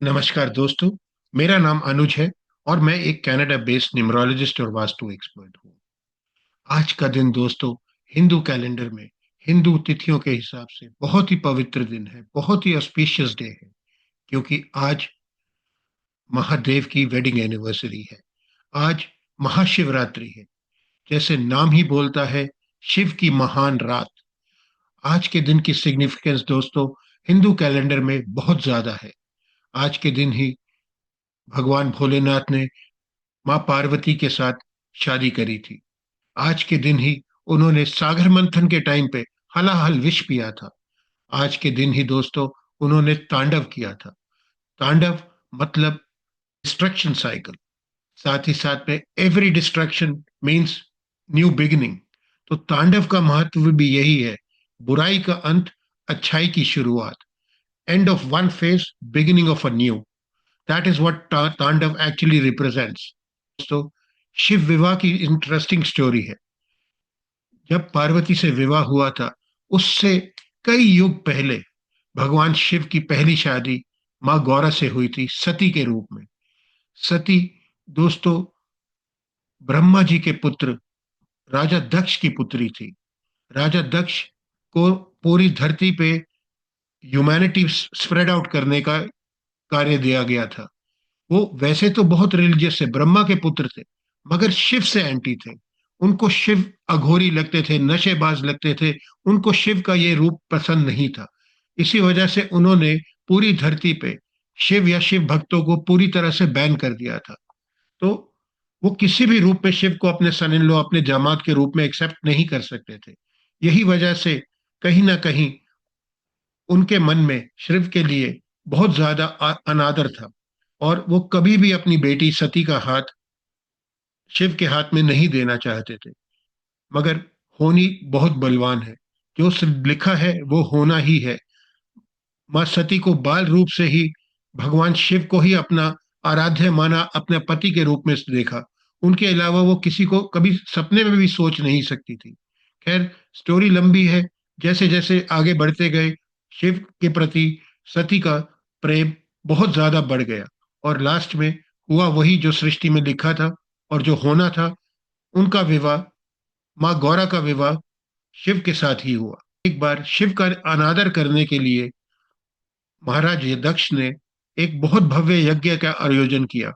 नमस्कार दोस्तों। मेरा नाम अनुज है और मैं एक कनाडा बेस्ड न्यूमरोलॉजिस्ट और वास्तु एक्सपर्ट हूँ। आज का दिन दोस्तों हिंदू कैलेंडर में हिंदू तिथियों के हिसाब से बहुत ही पवित्र दिन है, बहुत ही ऑस्पिशियस डे है, क्योंकि आज महादेव की वेडिंग एनिवर्सरी है। आज महाशिवरात्रि है। जैसे नाम ही बोलता है, शिव की महान रात। आज के दिन की सिग्निफिकेंस दोस्तों हिंदू कैलेंडर में बहुत ज्यादा है। आज के दिन ही भगवान भोलेनाथ ने माँ पार्वती के साथ शादी करी थी। आज के दिन ही उन्होंने सागर मंथन के टाइम पे हलाहल विष पिया था। आज के दिन ही दोस्तों उन्होंने तांडव किया था। तांडव मतलब डिस्ट्रक्शन साइकिल। साथ ही साथ में every destruction means new beginning. तो तांडव का महत्व भी यही है, बुराई का अंत, अच्छाई की शुरुआत। End of one phase, beginning of a new. That is what तांडव एक्चुअली रिप्रेजेंट्स। दोस्तों, शिव विवाह की इंटरेस्टिंग स्टोरी है। जब पार्वती से विवाह हुआ था, उससे कई युग पहले भगवान शिव की पहली शादी माँ गौरा से हुई थी, सती के रूप में। सती दोस्तों ब्रह्मा जी के पुत्र राजा दक्ष की पुत्री थी। राजा दक्ष को पूरी धरती पे ह्यूमैनिटी स्प्रेड आउट करने का कार्य दिया गया था। वो वैसे तो बहुत रिलीजियस थे, ब्रह्मा के पुत्र थे, मगर शिव से एंटी थे। उनको शिव अघोरी लगते थे, नशेबाज लगते थे। उनको शिव का ये रूप पसंद नहीं था। इसी वजह से उन्होंने पूरी धरती पे शिव या शिव भक्तों को पूरी तरह से बैन कर दिया था। तो वो किसी भी रूप में शिव को अपने सन इन लॉ, अपने दामाद के रूप में एक्सेप्ट नहीं कर सकते थे। यही वजह से कहीं ना कहीं उनके मन में शिव के लिए बहुत ज्यादा अनादर था, और वो कभी भी अपनी बेटी सती का हाथ शिव के हाथ में नहीं देना चाहते थे। मगर होनी बहुत बलवान है। जो लिखा है वो होना ही है। माँ सती को बाल रूप से ही भगवान शिव को ही अपना आराध्य माना, अपने पति के रूप में देखा। उनके अलावा वो किसी को कभी सपने में भी सोच नहीं सकती थी। खैर, स्टोरी लंबी है। जैसे जैसे आगे बढ़ते गए, शिव के प्रति सती का प्रेम बहुत ज्यादा बढ़ गया, और लास्ट में हुआ वही जो सृष्टि में लिखा था और जो होना था। उनका विवाह, माँ गौरा का विवाह शिव के साथ ही हुआ। एक बार शिव का अनादर करने के लिए महाराज दक्ष ने एक बहुत भव्य यज्ञ का आयोजन किया।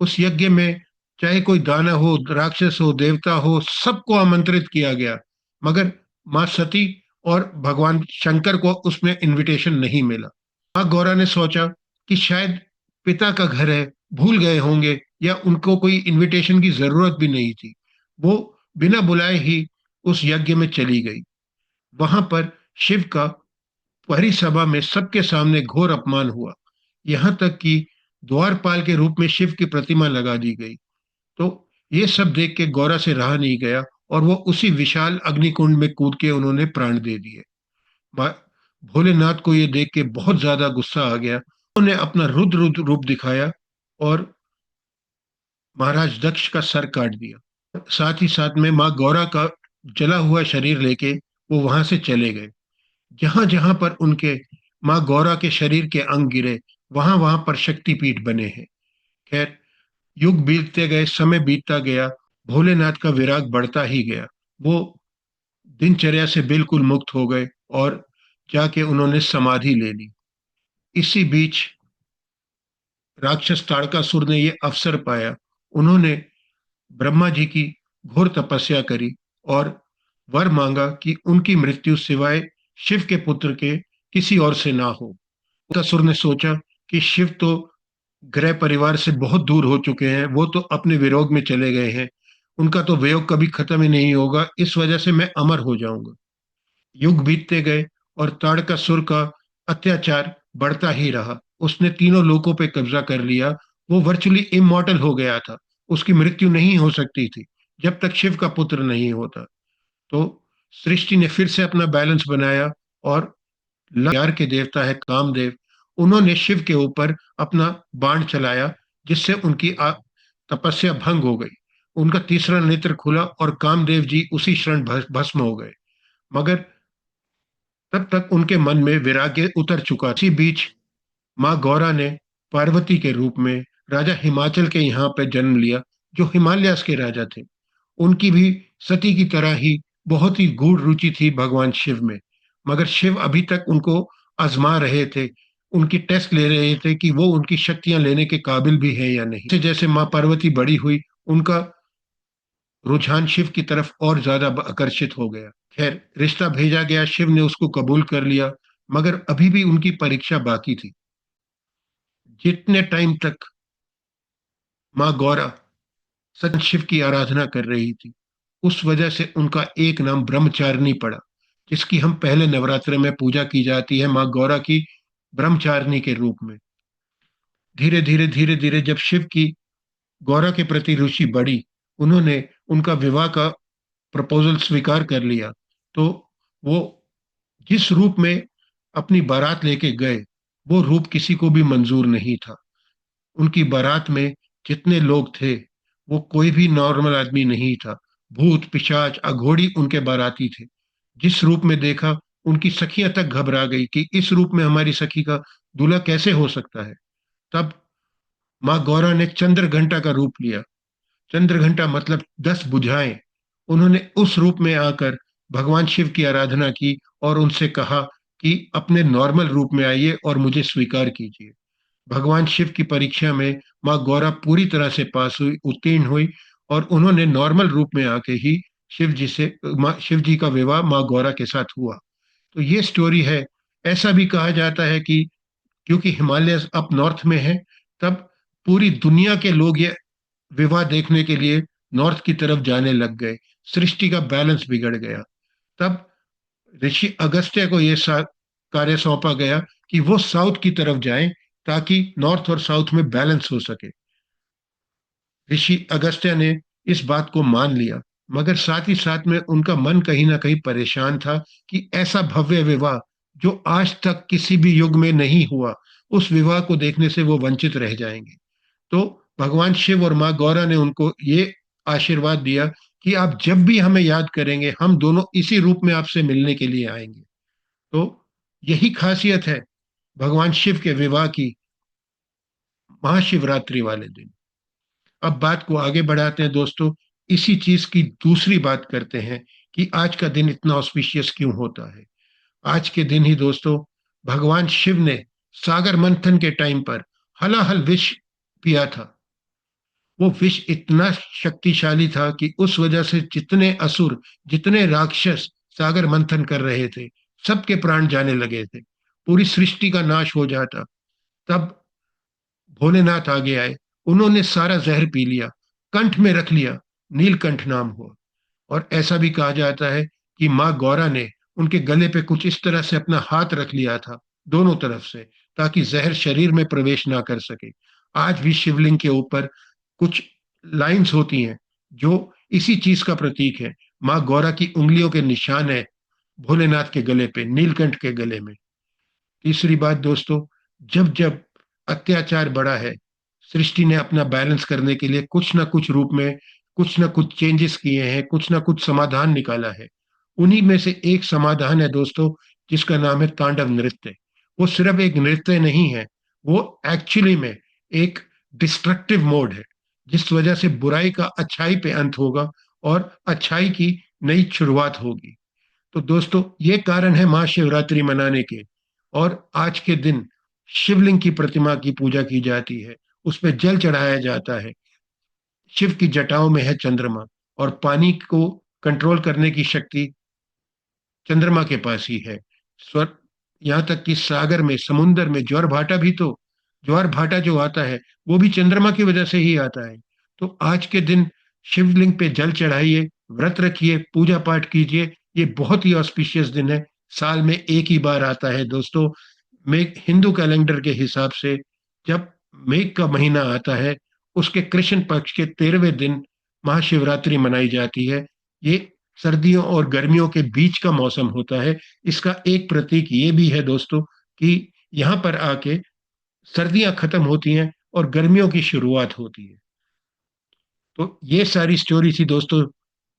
उस यज्ञ में चाहे कोई दानव हो, राक्षस हो, देवता हो, सबको आमंत्रित किया गया। मगर माँ सती और भगवान शंकर को उसमें इनविटेशन नहीं मिला। माँ गौरा ने सोचा कि शायद पिता का घर है, भूल गए होंगे, या उनको कोई इनविटेशन की जरूरत भी नहीं थी। वो बिना बुलाए ही उस यज्ञ में चली गई। वहां पर शिव का भरी सभा में सबके सामने घोर अपमान हुआ। यहाँ तक कि द्वारपाल के रूप में शिव की प्रतिमा लगा दी गई। तो ये सब देख के गौरा से रहा नहीं गया, और वो उसी विशाल अग्निकुंड में कूद के उन्होंने प्राण दे दिए। भा- भोलेनाथ को ये देख के बहुत ज्यादा गुस्सा आ गया। उन्होंने अपना रुद्र रुद्र रूप दिखाया और महाराज दक्ष का सर काट दिया। साथ ही साथ में माँ गौरा का जला हुआ शरीर लेके वो वहां से चले गए। जहां जहां पर उनके माँ गौरा के शरीर के अंग गिरे, वहां वहां पर शक्तिपीठ बने हैं। खैर, युग बीतते गए, समय बीतता गया, भोलेनाथ का विराग बढ़ता ही गया। वो दिनचर्या से बिल्कुल मुक्त हो गए और जाके उन्होंने समाधि ले ली। इसी बीच राक्षस ताड़कासुर ने ये अवसर पाया। उन्होंने ब्रह्मा जी की घोर तपस्या करी और वर मांगा कि उनकी मृत्यु सिवाय शिव के पुत्र के किसी और से ना हो। असुर ने सोचा कि शिव तो ग्रह परिवार से बहुत दूर हो चुके हैं, वो तो अपने वियोग में चले गए हैं, उनका तो वियोग कभी खत्म ही नहीं होगा, इस वजह से मैं अमर हो जाऊंगा। युग बीतते गए और ताड़कासुर का अत्याचार बढ़ता ही रहा। उसने तीनों लोकों पे कब्जा कर लिया। वो वर्चुअली इमॉर्टल हो गया था। उसकी मृत्यु नहीं हो सकती थी जब तक शिव का पुत्र नहीं होता। तो सृष्टि ने फिर से अपना बैलेंस बनाया, और प्यार के देवता है कामदेव, उन्होंने शिव के ऊपर अपना बाण चलाया, जिससे उनकी तपस्या भंग हो गई। उनका तीसरा नेत्र खुला और कामदेव जी उसी क्षण भस्म हो गए। मगर तब तक उनके मन में वैराग्य उतर चुका। इसी बीच माँ गौरा ने पार्वती के रूप में राजा हिमाचल के यहाँ पे जन्म लिया, जो हिमालयास के राजा थे। उनकी भी सती की तरह ही बहुत ही गूढ़ रुचि थी भगवान शिव में, मगर शिव अभी तक उनको आजमा रहे थे, उनकी टेस्ट ले रहे थे कि वो उनकी शक्तियां लेने के काबिल भी है या नहीं। जैसे जैसे माँ पार्वती बड़ी हुई, उनका रुझान शिव की तरफ और ज्यादा आकर्षित हो गया। खैर, रिश्ता भेजा गया, शिव ने उसको कबूल कर लिया, मगर अभी भी उनकी परीक्षा बाकी थी। जितने टाइम तक माँ गौरा सच शिव की आराधना कर रही थी, उस वजह से उनका एक नाम ब्रह्मचारिणी पड़ा, जिसकी हम पहले नवरात्र में पूजा की जाती है माँ गौरा की ब्रह्मचारिणी के रूप में। धीरे धीरे जब शिव की गौरा के प्रति रुचि बढ़ी, उन्होंने उनका विवाह का प्रपोजल स्वीकार कर लिया। तो वो जिस रूप में अपनी बारात लेके गए, वो रूप किसी को भी मंजूर नहीं था। उनकी बारात में जितने लोग थे, वो कोई भी नॉर्मल आदमी नहीं था। भूत पिशाच अघोड़ी उनके बाराती थे। जिस रूप में देखा, उनकी सखियां तक घबरा गई कि इस रूप में हमारी सखी का दूल्हा कैसे हो सकता है। तब माँ गौरा ने चंद्र घंटा का रूप लिया। चंद्र घंटा मतलब 10 बुझाएं। उन्होंने उस रूप में आकर भगवान शिव की आराधना की और उनसे कहा कि अपने नॉर्मल रूप में आइए और मुझे स्वीकार कीजिए। भगवान शिव की परीक्षा में माँ गौरा पूरी तरह से पास हुई, उत्तीर्ण हुई, और उन्होंने नॉर्मल रूप में आके ही शिव जी का विवाह माँ गौरा के साथ हुआ। तो ये स्टोरी है। ऐसा भी कहा जाता है कि क्योंकि हिमालय अप नॉर्थ में है, तब पूरी दुनिया के लोग ये विवाह देखने के लिए नॉर्थ की तरफ जाने लग गए। सृष्टि का बैलेंस बिगड़ गया। तब ऋषि अगस्त्य को कार्य सौंपा गया कि वो साउथ की तरफ जाएं, ताकि नॉर्थ और साउथ में बैलेंस हो सके। ऋषि अगस्त्य ने इस बात को मान लिया, मगर साथ ही साथ में उनका मन कहीं ना कहीं परेशान था कि ऐसा भव्य विवाह जो आज तक किसी भी युग में नहीं हुआ, उस विवाह को देखने से वो वंचित रह जाएंगे। तो भगवान शिव और माँ गौरा ने उनको ये आशीर्वाद दिया कि आप जब भी हमें याद करेंगे, हम दोनों इसी रूप में आपसे मिलने के लिए आएंगे। तो यही खासियत है भगवान शिव के विवाह की, महाशिवरात्रि वाले दिन। अब बात को आगे बढ़ाते हैं दोस्तों। इसी चीज की दूसरी बात करते हैं कि आज का दिन इतना ऑस्पिशियस क्यों होता है। आज के दिन ही दोस्तों, भगवान शिव ने सागर मंथन के टाइम पर हलाहल विष पिया था। वो विष इतना शक्तिशाली था कि उस वजह से जितने असुर, जितने राक्षस सागर मंथन कर रहे थे, सबके प्राण जाने लगे थे, पूरी सृष्टि का नाश हो जाता। तब भोलेनाथ आगे आए, उन्होंने सारा जहर पी लिया, कंठ में रख लिया, नीलकंठ नाम हुआ। और ऐसा भी कहा जाता है कि माँ गौरा ने उनके गले पे कुछ इस तरह से अपना हाथ रख लिया था, दोनों तरफ से, ताकि जहर शरीर में प्रवेश ना कर सके। आज भी शिवलिंग के ऊपर कुछ लाइंस होती हैं जो इसी चीज का प्रतीक है। माँ गौरा की उंगलियों के निशान है भोलेनाथ के गले पे, नीलकंठ के गले में। तीसरी बात दोस्तों, जब जब अत्याचार बढ़ा है, सृष्टि ने अपना बैलेंस करने के लिए कुछ ना कुछ रूप में कुछ ना कुछ चेंजेस किए हैं, कुछ ना कुछ समाधान निकाला है। उन्हीं में से एक समाधान है दोस्तों, जिसका नाम है तांडव नृत्य। वो सिर्फ एक नृत्य नहीं है, वो एक्चुअली में एक डिस्ट्रक्टिव मोड है, जिस वजह से बुराई का अच्छाई पे अंत होगा और अच्छाई की नई शुरुआत होगी। तो दोस्तों, ये कारण है महाशिवरात्रि मनाने के। और आज के दिन शिवलिंग की प्रतिमा की पूजा की जाती है, उस पे जल चढ़ाया जाता है। शिव की जटाओं में है चंद्रमा, और पानी को कंट्रोल करने की शक्ति चंद्रमा के पास ही है। स्वर यहाँ तक कि सागर में, समुन्दर में ज्वार भाटा भी तो, ज्वार भाटा जो आता है, वो भी चंद्रमा की वजह से ही आता है। तो आज के दिन शिवलिंग पे जल चढ़ाइए, व्रत रखिए, पूजा पाठ कीजिए। ये बहुत ही ऑस्पिशियस दिन है, साल में एक ही बार आता है दोस्तों। मेघ हिंदू कैलेंडर के हिसाब से जब मेघ का महीना आता है, उसके कृष्ण पक्ष के 13वें दिन महाशिवरात्रि मनाई जाती है। ये सर्दियों और गर्मियों के बीच का मौसम होता है। इसका एक प्रतीक ये भी है दोस्तों कि यहाँ पर आके सर्दियां खत्म होती हैं और गर्मियों की शुरुआत होती है। तो ये सारी स्टोरी थी दोस्तों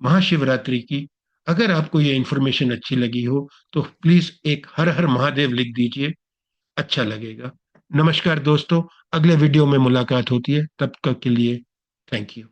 महाशिवरात्रि की। अगर आपको ये इन्फॉर्मेशन अच्छी लगी हो, तो प्लीज एक हर हर महादेव लिख दीजिए, अच्छा लगेगा। नमस्कार दोस्तों, अगले वीडियो में मुलाकात होती है, तब तक के लिए थैंक यू।